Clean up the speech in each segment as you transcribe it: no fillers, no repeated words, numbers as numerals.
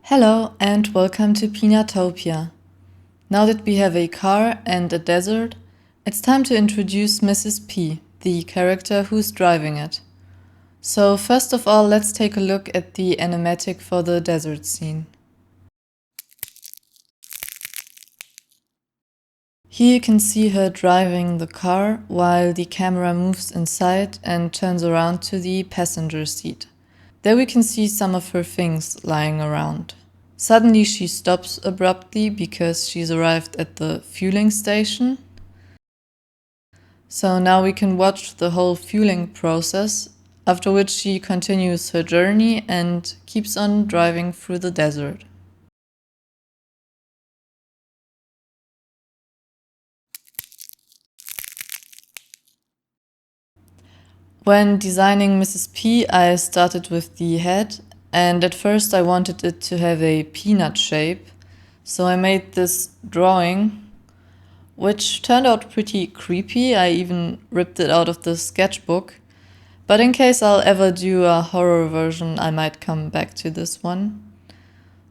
Hello and welcome to Peanutopia. Now that we have a car and a desert, it's time to introduce Mrs. P, the character who's driving it. So first of all, let's take a look at the animatic for the desert scene. Here you can see her driving the car while the camera moves inside and turns around to the passenger seat. There we can see some of her things lying around. Suddenly she stops abruptly because she's arrived at the fueling station. So now we can watch the whole fueling process, after which she continues her journey and keeps on driving through the desert. When designing Mrs. P, I started with the head, and at first I wanted it to have a peanut shape, so I made this drawing, which turned out pretty creepy. I even ripped it out of the sketchbook, but in case I'll ever do a horror version, I might come back to this one.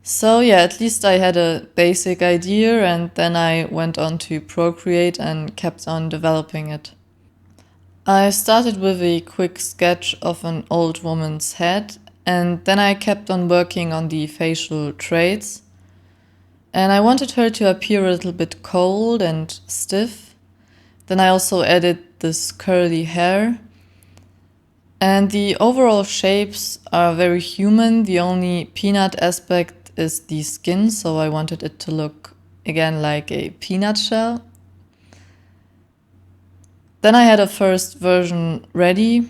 So yeah, at least I had a basic idea, and then I went on to ProCreate and kept on developing it. I started with a quick sketch of an old woman's head, and then I kept on working on the facial traits. And I wanted her to appear a little bit cold and stiff. Then I also added this curly hair. And the overall shapes are very human. The only peanut aspect is the skin, so I wanted it to look again like a peanut shell. Then I had a first version ready,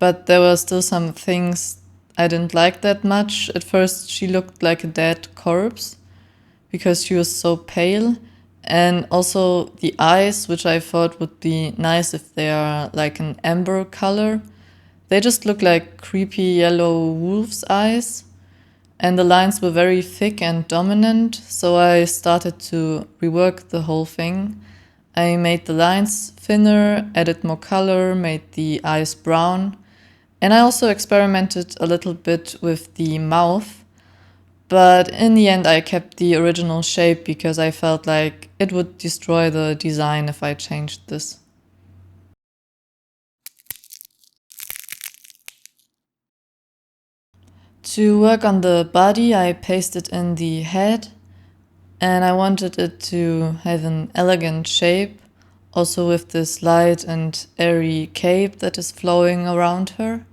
but there were still some things I didn't like that much. At first she looked like a dead corpse because she was so pale, and also the eyes, which I thought would be nice if they are like an amber color. They just look like creepy yellow wolf's eyes, and the lines were very thick and dominant, so I started to rework the whole thing. I made the lines thinner, added more color, made the eyes brown, and I also experimented a little bit with the mouth, but in the end I kept the original shape because I felt like it would destroy the design if I changed this. To work on the body, I pasted in the head, and I wanted it to have an elegant shape, also with this light and airy cape that is flowing around her.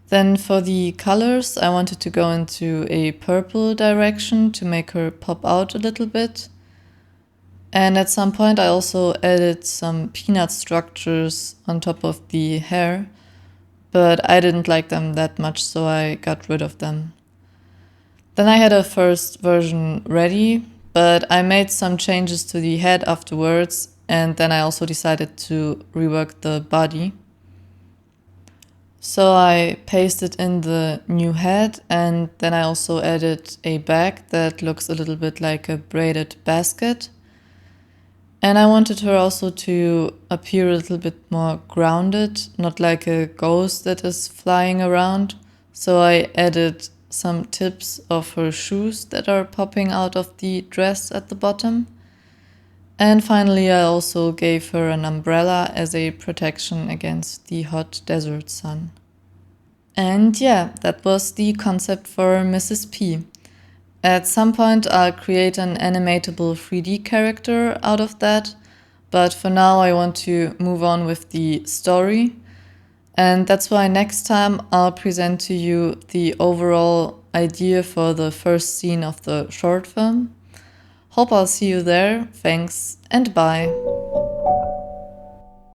Then for the colors, I wanted to go into a purple direction to make her pop out a little bit. And at some point I also added some peanut structures on top of the hair, but I didn't like them that much, so I got rid of them. Then I had a first version ready, but I made some changes to the head afterwards, and then I also decided to rework the body. So I pasted in the new head, and then I also added a bag that looks a little bit like a braided basket. And I wanted her also to appear a little bit more grounded, not like a ghost that is flying around. So I added some tips of her shoes that are popping out of the dress at the bottom. And finally, I also gave her an umbrella as a protection against the hot desert sun. And yeah, that was the concept for Mrs. P. At some point, I'll create an animatable 3D character out of that, but for now I want to move on with the story. And that's why next time I'll present to you the overall idea for the first scene of the short film. Hope I'll see you there. Thanks and bye.